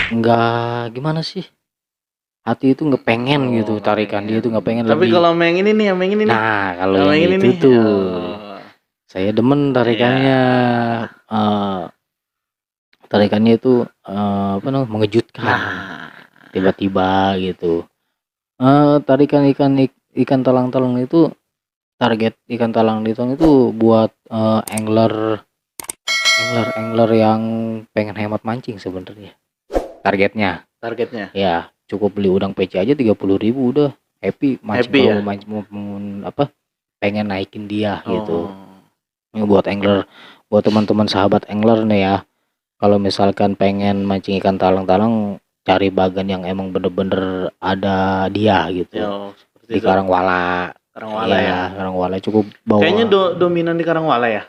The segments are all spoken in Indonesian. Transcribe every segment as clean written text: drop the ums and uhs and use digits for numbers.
nggak gimana sih, hati itu nggak pengen Oh, gitu nggak tarikan dia pengen. tuh nggak pengen Tapi lebih. kalau yang ini nih, yang ini nih, Nah kalau yang yang ini itu nih, tuh oh, saya demen iya, tarikannya, eh, tarikannya itu apa namanya mengejutkan nah, tiba-tiba gitu. Tarikan ikan talang-talang itu, target ikan talang di tong itu buat angler angler angler yang pengen hemat mancing sebenarnya targetnya. targetnya Ya cukup beli udang PC aja 30.000 udah happy mancing happy kalau ya. mau mancing apa pengen naikin dia gitu. Oh, Ini buat angler, buat teman-teman sahabat angler nih ya, kalau misalkan pengen mancing ikan talang-talang cari bagan yang emang bener-bener ada dia ya gitu seperti di itu. Karangwala. Karangwala ya. Ya Karangwala cukup Kayaknya bawa. dominan di Karangwala ya.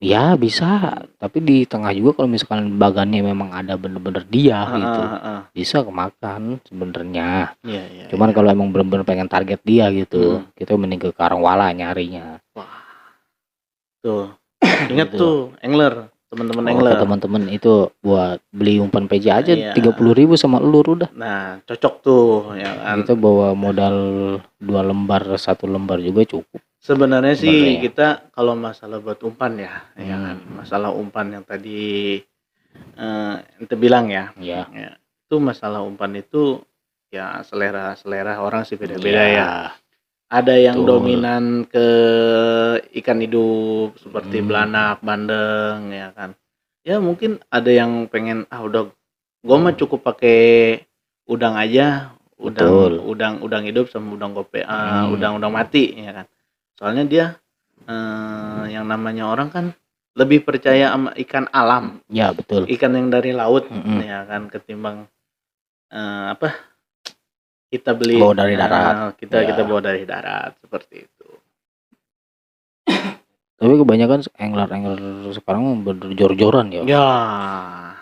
Ya bisa, Hmm. tapi di tengah juga kalau misalkan bagannya memang ada bener-bener dia gitu, Heeh. bisa kemakan sebenarnya. Iya, iya, Cuman iya. kalau emang bener-bener pengen target dia gitu, Mm-mm. kita mending ke Karangwala nyarinya. Wah, tuh. Ingat Gitu. tuh, angler, teman-teman Oke angler. teman-teman itu buat beli umpan PJ aja Iya. 30.000 sama elur udah. Nah, cocok tuh ya kan. Kita bawa modal 2 lembar, 1 lembar juga cukup Sebenarnya sih sebenarnya. kita kalau masalah buat umpan ya, ya kan. Hmm, Masalah umpan yang tadi ente bilang ya. ya, Ya. Itu masalah umpan itu ya selera orang sih beda-beda ya. ya, Ada yang betul. dominan ke ikan hidup seperti Hmm, belanak, bandeng ya kan. Ya mungkin ada yang pengen udah gua mah cukup pakai udang aja, udang betul. udang udang hidup sama udang gope, Hmm, udang mati ya kan. Soalnya dia yang namanya orang kan lebih percaya sama ikan alam, ya betul. ikan yang dari laut Mm-mm. ya kan ketimbang apa kita beli Bawa dari darat. kita kita Ya. bawa dari darat seperti itu. Tapi kebanyakan angler-angler sekarang berjor-joran ya. Ya,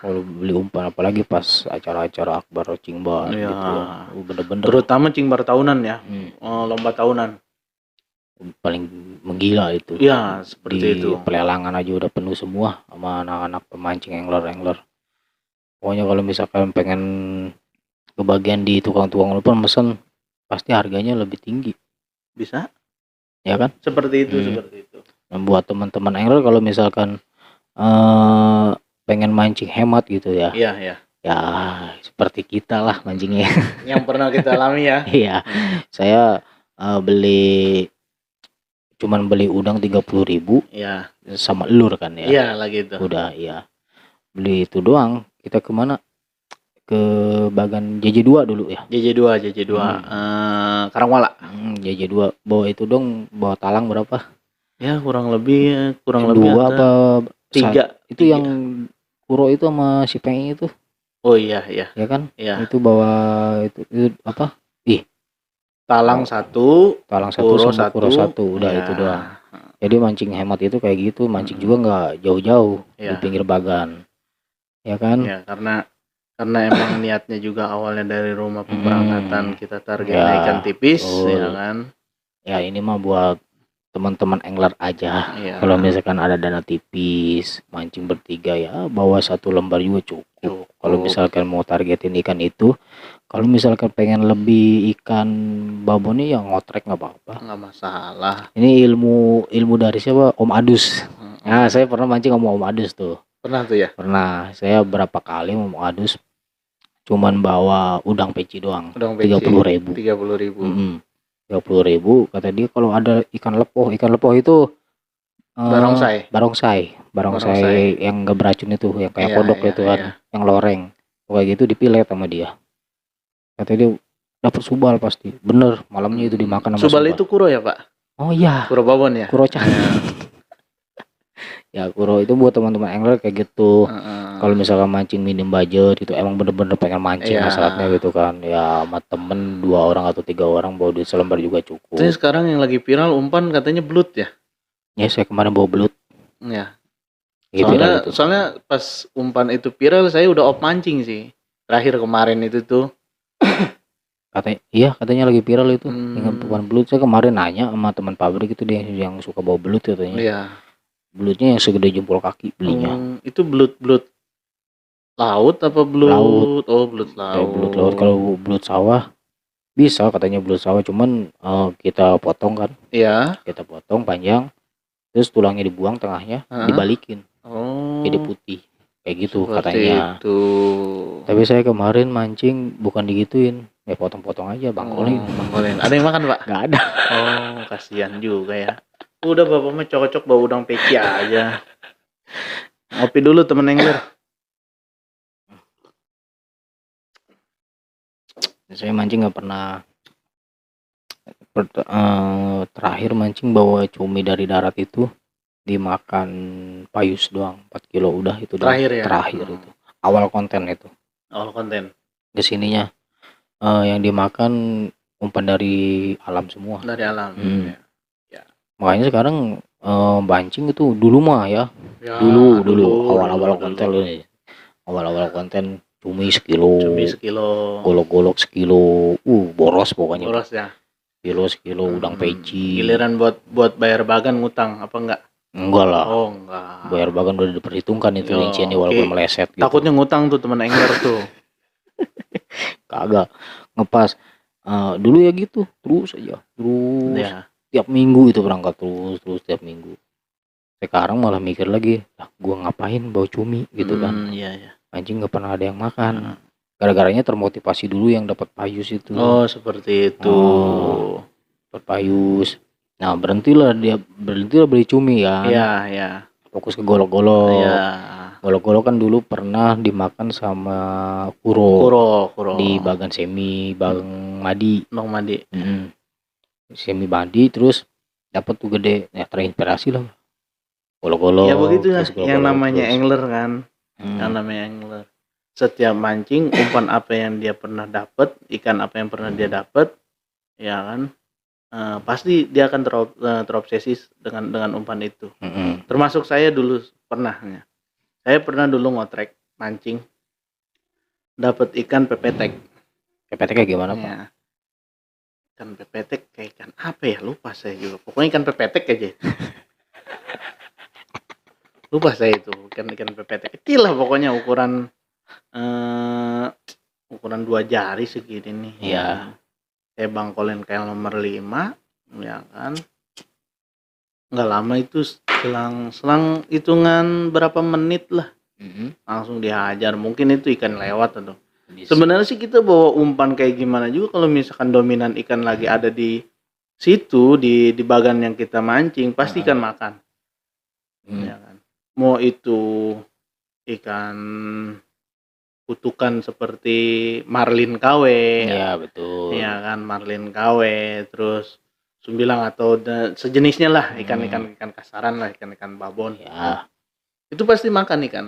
Kalau beli umpan apalagi pas acara-acara akbar cingbar ya. gitu kan. Bener-bener Terutama cingbar tahunan ya, lomba tahunan. paling menggila itu. Ya, seperti itu. Di pelelangan aja udah penuh semua sama anak-anak pemancing angler-angler. Pokoknya kalau misalkan pengen kebagian di tukang-tukang umpan mesen pasti harganya lebih tinggi. Bisa? Ya kan? Seperti itu, Hmm. seperti itu. Dan buat teman-teman angler kalau misalkan eh pengen mancing hemat gitu ya. Iya, iya. Ya seperti kita lah mancingnya. Yang pernah kita alami ya. Iya. Saya beli cuman beli udang 30.000 Iya. sama elur kan ya. Iya, lagi itu. Udah ya. Beli itu doang. Kita kemana? Ke Bagan JJ2 dulu ya. JJ2 Karangwala. JJ2 bawa itu dong, bawa talang berapa? Ya, kurang lebih Dua ada apa 3. itu yang Kuro itu sama si Peng itu. Oh iya, iya. Ya kan? Iya. Itu bawa itu apa? Talang 1, Talang 1 Kuro sama Kuro 1 udah ya. itu doang. Jadi mancing hemat itu kayak gitu, mancing juga nggak jauh-jauh di Ya. pinggir bagan. Ya kan? Ya, karena emang niatnya juga awalnya dari rumah pemberangkatan kita targetnya ikan tipis ya kan. Ya ini mah buat teman-teman angler aja. Iya. Kalau misalkan ada dana tipis, mancing bertiga ya bawa 1 lembar juga cukup. Kalau misalkan mau targetin ikan itu, kalau misalkan pengen lebih ikan babonnya ya ngotrek nggak apa-apa. Nggak masalah. Ini ilmu dari siapa? Om Adus. Nah, saya pernah mancing sama Om Adus tuh. Pernah tuh ya? Pernah. Saya berapa kali Om Adus cuman bawa udang peci doang. Udang peci 30.000. 30.000. 30.000 kata dia kalau ada ikan lepoh itu barongsai yang nggak beracun itu, yang kayak kodok itu kan, yang loreng kayak gitu dipilet sama dia. Kata dia dapat subal pasti. Bener, malamnya itu dimakan sama subal. Itu kuro ya Pak? Oh iya, kuro babon ya, kuro ya kuro itu buat teman-teman angler kayak gitu. Kalau misalkan mancing minim budget itu emang bener-bener pengen mancing masalahnya gitu kan ya, sama temen 2 orang atau 3 orang bawa duit selembar juga cukup. Terus sekarang yang lagi viral umpan katanya belut ya? Ya saya kemarin bawa belut ya. gitu. Soalnya pas umpan itu viral saya udah off mancing sih terakhir kemarin itu tuh. Katanya lagi viral itu dengan umpan belut. Saya kemarin nanya sama teman pabrik itu dia yang suka bawa belut katanya. Iya. Belutnya yang segede jempol kaki belinya. Itu belut Laut apa Laut, belut? Oh, belut kayak belut laut. Kalau laut. belut sawah bisa katanya belut sawah, cuman kita potong kan, Iya. kita potong panjang, terus tulangnya dibuang, tengahnya Heeh. dibalikin jadi Oh, putih, kayak gitu seperti katanya. itu. Tapi saya kemarin mancing bukan digituin, ya potong-potong aja, bangkolin. Oh, bangkolin. Ada yang makan, Pak? Nggak ada. Oh, kasihan juga ya. Udah Bapak mah cocok bawa udang peci aja. Ngopi dulu temen angler. Saya mancing nggak pernah. Terakhir mancing bawa cumi dari darat itu dimakan payus doang 4 kilo, udah itu doang. Terakhir ya. Terakhir itu awal konten itu Awal konten kesininya, yang dimakan umpan dari alam semua. dari alam. Hmm. Ya. Makanya sekarang mancing itu dulu mah ya, Ya, dulu awal-awal konten cumi sekilo, Cumi sekilo. golok-golok sekilo, boros pokoknya. Boros ya. Sekilo udang peci. Giliran buat bayar bagan ngutang apa enggak? Enggak lah, Oh, enggak. bayar bagan udah diperhitungkan itu Yo, rinciannya oke. walaupun meleset gitu. Takutnya ngutang tuh teman angler tuh. Kagak ngepas. Dulu ya gitu terus aja, terus Ya. tiap minggu itu berangkat, terus tiap minggu. Sekarang malah mikir lagi, gua ngapain bawa cumi gitu kan, Iya, ya. anjing nggak pernah ada yang makan. Gara-garanya termotivasi dulu yang dapat payus itu. Oh, seperti itu. Dapat payus. Nah, berhentilah beli cumi kan. Iya, ya. Fokus ke golok-golok. Iya. Golok-golok kan dulu pernah dimakan sama Kuro Kuro. di Bagan Semi, Bang Madi. Bang Madi. Semi Madi, terus dapat tuh gede, ya terinspirasi lah. Golok-golok. Ya begitu lah, terus golok-golok yang namanya terus. angler kan. Yang namanya angler. Setiap mancing, umpan apa yang dia pernah dapat, ikan apa yang pernah dia dapat, ya kan, pasti dia akan terobsesi dengan umpan itu. Termasuk saya dulu pernahnya. Saya pernah dulu ngotrek mancing, dapat ikan pepetek. Pepetek kayak gimana, Pak? Ya. Ikan pepetek kayak ikan apa ya, lupa saya juga. Pokoknya ikan pepetek aja. Lupa saya itu, ikan pepetek kecil lah pokoknya, ukuran 2 jari segini nih. Iya. Saya bangkolin kayak nomor 5, ya kan. Nggak lama itu, selang hitungan berapa menit lah, langsung dihajar. Mungkin itu ikan lewat atau. Sebenarnya sih kita bawa umpan kayak gimana juga, kalau misalkan dominan ikan lagi ada di situ, di bagan yang kita mancing, pasti ikan makan. Ya kan. Mau itu ikan kutukan seperti marlin KW. Iya, betul. Iya kan, marlin KW, terus sumbilang atau sejenisnya lah, ikan kasaran lah, ikan babon. Ya. Itu pasti makan ikan.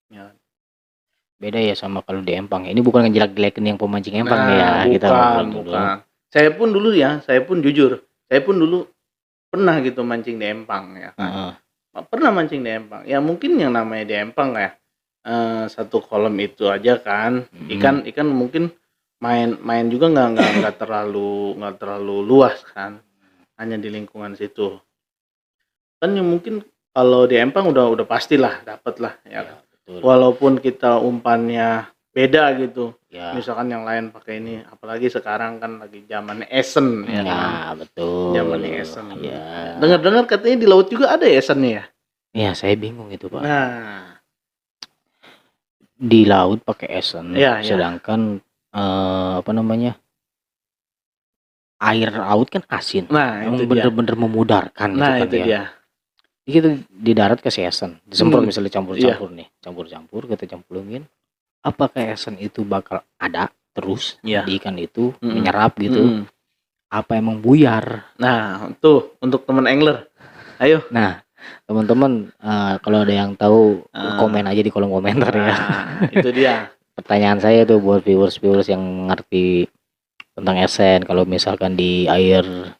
Ya. Beda ya sama kalau di empang. Ini bukan ngejelek-jelekin yang pemancing empang ya. Bukan, Kita bukan. Saya pun dulu ya, jujur, saya pun dulu pernah gitu mancing di empang ya kan. Pernah mancing di empang. Ya mungkin yang namanya di empang ya, satu kolam itu aja kan. Ikan mungkin main juga nggak terlalu luas kan, hanya di lingkungan situ kan. Yang mungkin kalau di empang udah pastilah dapat lah ya, betul. Walaupun kita umpannya beda gitu ya. Misalkan yang lain pakai ini, apalagi sekarang kan lagi zamannya esen ya kan. Betul, zamannya esen ya. Dengar katanya di laut juga ada esennya ya. Ya, saya bingung itu, Pak. Nah, di laut pakai esen, ya, sedangkan air laut kan asin. Nah, itu bener-bener memudarkan. Nah, itu kan, itu dia. Kita di darat kasih esen, disemprot misalnya campur-campur nih, campur-campur kita campurungin. Apakah esen itu bakal ada terus di ikan itu menyerap gitu? Apa emang buyar? Nah, tuh untuk teman angler. Ayo. Nah, teman-teman, kalau ada yang tahu komen aja di kolom komentar ya. Itu dia. Pertanyaan saya tuh buat viewers yang ngerti tentang esen. Kalau misalkan di air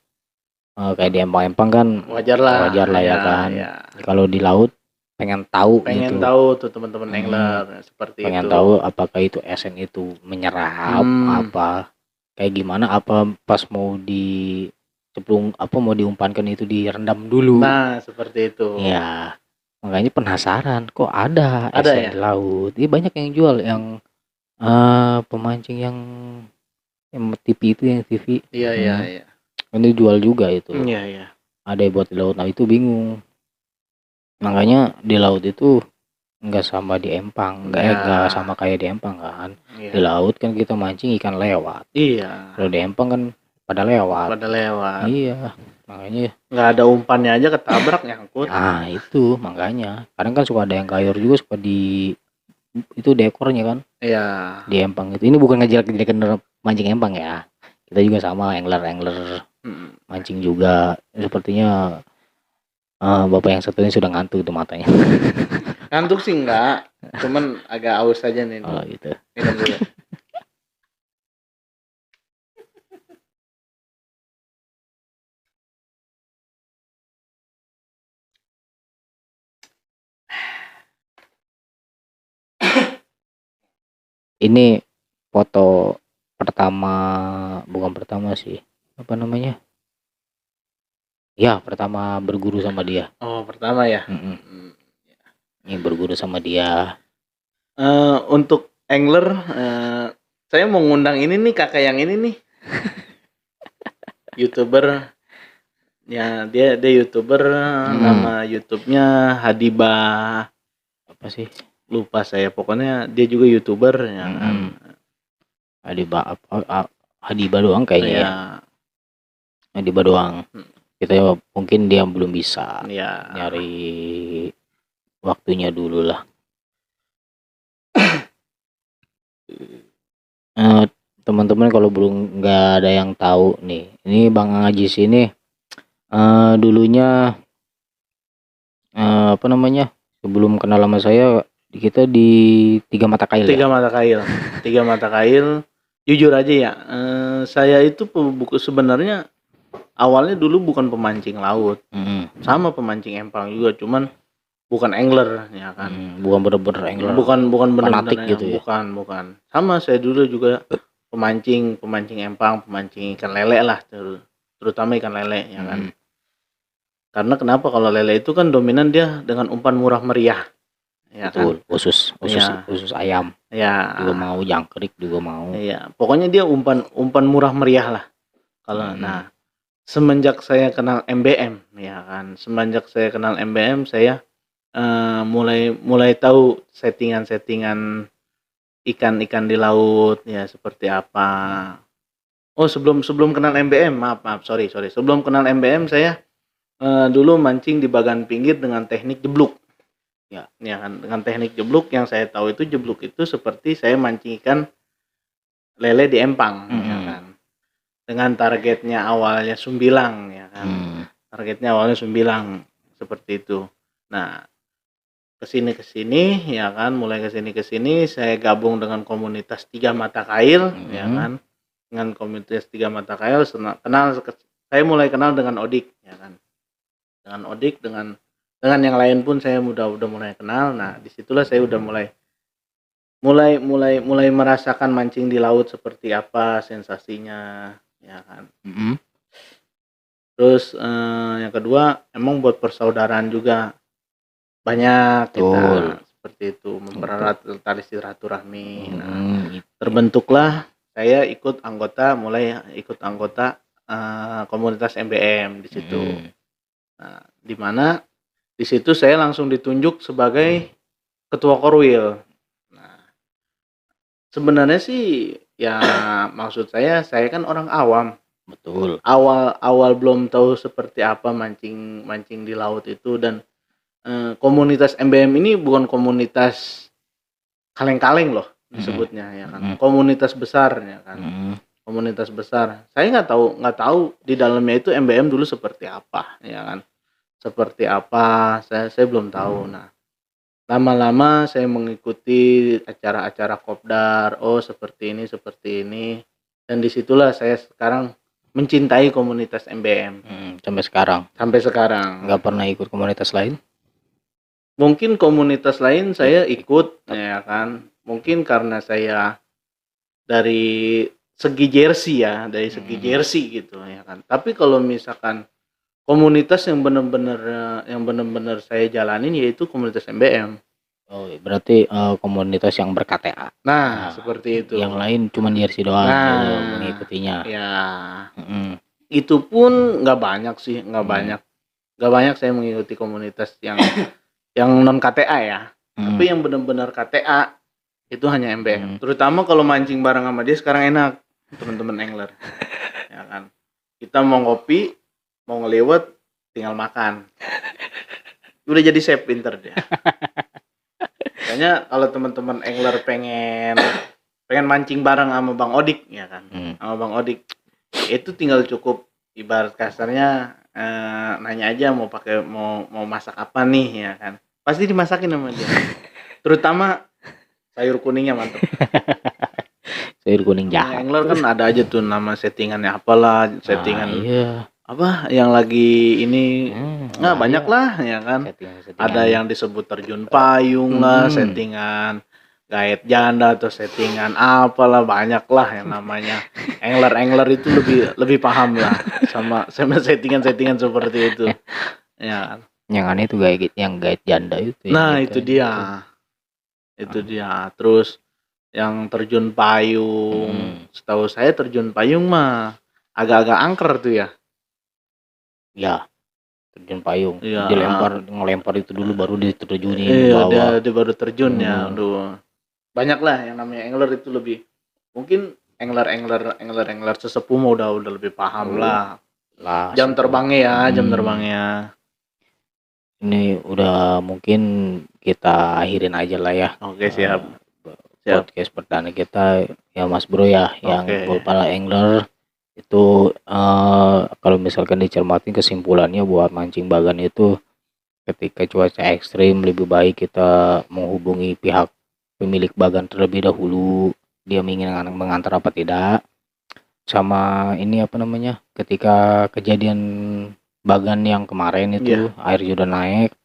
kayak di empang-empang kan wajar lah ya kan. Ya. Kalau di laut pengen tahu tuh teman-teman angler seperti pengen itu. tahu apakah itu esen itu menyerap apa kayak gimana, apa pas mau dicemplung, mau diumpankan itu direndam dulu. Nah, seperti itu. Ya, Makanya penasaran, kok ada Ada SN ya? di laut. Iya banyak yang jual yang pemancing yang TV itu yang TV. Iya, iya. Ini jual juga itu. Iya, iya. Ada yang buat di laut. Nah itu bingung. Makanya di laut itu nggak sama di empang, nggak sama kayak di empang kan. Iya. Di laut kan kita mancing ikan lewat. Iya. Kalau di empang kan pada lewat. Iya, makanya nggak ada umpannya aja ketabrak nyangkut. nah itu makanya kadang kan suka ada yang kayur juga, suka di itu dekornya kan. Iya. Di empang itu, ini bukan ngejelek-jelekin mancing empang ya, kita juga sama angler mancing juga. Sepertinya bapak yang satu ini sudah ngantuk tuh matanya. Ngantuk sih enggak, cuman agak aus aja nih. Oh gitu. Minum dulu. Ini foto pertama, bukan pertama sih, apa namanya ya, pertama berguru sama dia. Oh, pertama ya. Ini berguru sama dia. Untuk angler, saya mau ngundang ini nih, kakak yang ini nih. YouTuber. Ya, dia YouTuber, nama YouTube-nya Hadiba. Apa sih? Lupa saya, pokoknya dia juga YouTuber ya kan. Hadiba doang kayaknya ya. Hadiba doang. Kita mungkin dia belum bisa nyari waktunya dulu lah. Teman-teman kalau belum nggak ada yang tahu nih, ini Bang Ajis ini dulunya apa namanya, sebelum kenal sama saya kita di Tiga Mata Kail. Tiga Mata Kail. Jujur aja ya, saya itu sebenarnya awalnya dulu bukan pemancing laut, sama pemancing empang juga, cuman bukan angler ya kan. Bukan bener-bener angler, bukan fanatik gitu ya. Bukan. Sama saya dulu juga pemancing empang, pemancing ikan lele lah, terutama ikan lele ya kan. Karena kenapa, kalau lele itu kan dominan dia dengan umpan murah meriah. Ya betul, kan? usus ayam. Ya. Juga mau, jangkrik juga mau. Iya, pokoknya dia umpan murah meriah lah. Kalau nah, semenjak saya kenal MBM ya kan, saya mulai tahu settingan ikan di laut ya seperti apa. Oh, sebelum kenal MBM, maaf, sorry. Sebelum kenal MBM saya dulu mancing di bagan pinggir dengan teknik jebluk. Ya kan, dengan teknik jebluk. Yang saya tahu itu jebluk itu seperti saya mancing ikan lele di empang ya kan. Dengan targetnya awalnya sumbilang ya kan. Targetnya awalnya sumbilang seperti itu. Nah, kesini ya kan, mulai kesini saya gabung dengan komunitas Tiga Mata Kail ya kan. Dengan komunitas Tiga Mata Kail saya mulai kenal dengan Odik ya kan. Dengan Odik, dengan yang lain pun saya udah mulai kenal. Nah, disitulah saya udah mulai merasakan mancing di laut seperti apa sensasinya ya kan. Terus yang kedua, emang buat persaudaraan juga banyak kita seperti itu, mempererat tali silaturahmi. Terbentuklah saya mulai ikut anggota komunitas MBM di situ. Nah, di mana di situ saya langsung ditunjuk sebagai ketua korwil. Nah, sebenarnya sih ya maksud saya kan orang awam. Betul. Awal belum tahu seperti apa mancing di laut itu, dan komunitas MBM ini bukan komunitas kaleng-kaleng loh disebutnya ya kan. Komunitas besar ya kan. Komunitas besar. Saya nggak tahu di dalamnya itu MBM dulu seperti apa ya kan. Seperti apa saya belum tahu. Nah, lama-lama saya mengikuti acara-acara kopdar, seperti ini, dan disitulah saya sekarang mencintai komunitas MBM. Sampai sekarang nggak pernah ikut komunitas lain? Mungkin komunitas lain saya ikut ya kan, mungkin karena saya dari segi jersey gitu ya kan. Tapi kalau misalkan komunitas yang benar-benar saya jalanin yaitu komunitas MBM. Oh, berarti komunitas yang ber-KTA. Nah, seperti itu. Yang lain cuma jersey doang gitu, mengikutinya. Ya. Itu pun nggak banyak sih, nggak banyak saya mengikuti komunitas yang non KTA ya. Tapi yang benar-benar KTA itu hanya MBM. Terutama kalau mancing bareng sama dia sekarang enak, teman-teman angler. Ya kan. Kita mau ngopi, mau ngelewat, tinggal makan. Udah jadi chef pinter dia. Makanya kalau teman-teman angler pengen mancing bareng sama Bang Odik ya kan. Sama Bang Odik. Itu tinggal cukup ibarat kasarnya nanya aja mau masak apa nih ya kan. Pasti dimasakin sama dia. Terutama sayur kuningnya mantap. Sayur kuning jahat. Angler kan ada aja tuh nama settingannya apalah, settingan apa yang lagi ini banyak lah ya kan. Ada yang disebut terjun payung lah, settingan gaet janda atau settingan apalah, banyak lah yang namanya. Angler itu lebih paham lah sama settingan seperti itu. Ya kan. Yang aneh itu gaet janda itu. Nah, itu dia. Itu dia. Terus yang terjun payung, setahu saya terjun payung mah agak-agak angker tuh ya. Ya, terjun payung. Ya. Ngelempar itu dulu baru diterjunin. Iya, dia baru terjun ya. Aduh. Banyak lah yang namanya angler itu lebih, mungkin angler sesepuh mah udah lebih paham lah. Jam terbangnya. Ini udah mungkin kita akhirin aja lah ya. Oke, siap. Podcast perdana kita ya Mas Bro ya, yang para angler itu kalau misalkan dicermati kesimpulannya buat mancing bagan itu ketika cuaca ekstrim lebih baik kita menghubungi pihak pemilik bagan terlebih dahulu, dia ingin mengantar apa tidak. Sama ini apa namanya, ketika kejadian bagan yang kemarin itu air sudah naik,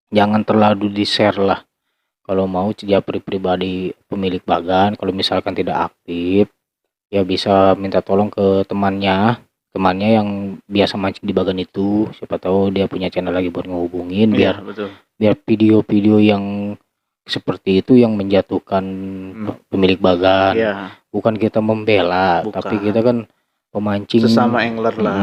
jangan terlalu di-share lah. Kalau mau japri pribadi pemilik bagan, kalau misalkan tidak aktif ya bisa minta tolong ke temannya yang biasa mancing di bagan itu, siapa tahu dia punya channel lagi buat ngehubungin. Biar video-video yang seperti itu yang menjatuhkan pemilik bagan. Bukan kita membela, tapi kita kan pemancing sesama angler lah.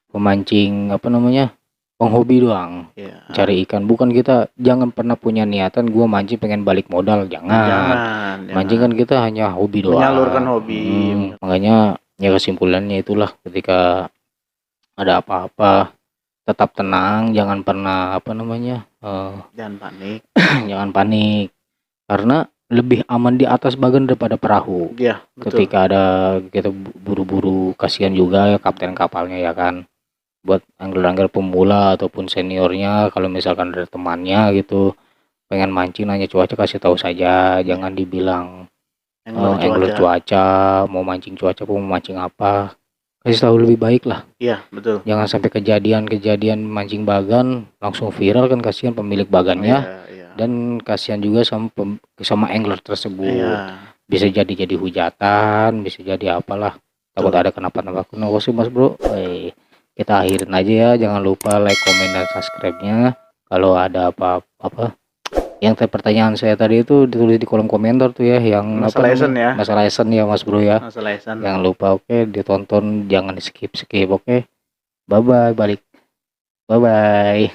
Pemancing apa namanya, penghobi doang, cari ikan. Bukan kita, jangan pernah punya niatan gua mancing pengen balik modal, jangan. Mancing kan kita hanya hobi doang, menyalurkan hobi. Makanya ya kesimpulannya itulah, ketika ada apa-apa tetap tenang, jangan pernah apa namanya jangan panik. Jangan panik, karena lebih aman di atas bagan daripada perahu. Iya, betul. Ketika ada kita buru-buru, kasihan juga ya kapten kapalnya ya kan. Buat angler-angler pemula ataupun seniornya, kalau misalkan ada temannya gitu pengen mancing, nanya cuaca, kasih tahu saja, jangan dibilang angler cuaca, mau mancing cuaca, mau mancing apa, kasih tahu lebih baik lah. Iya, betul. Jangan sampai kejadian mancing bagan langsung viral kan, kasihan pemilik bagannya. Dan kasihan juga sama angler tersebut. Bisa jadi hujatan, bisa jadi apalah, takut ada kenapa-napa. Sih Mas Bro. Kita akhirin aja ya, jangan lupa like, komen, dan subscribe-nya. Kalau ada apa-apa yang pertanyaan saya tadi itu ditulis di kolom komentar tuh ya, yang masalah lesson ya. Masalah lesson ya Mas Bro ya. Masalah lesson. Jangan lupa, ditonton, jangan skip. Bye bye, bye bye.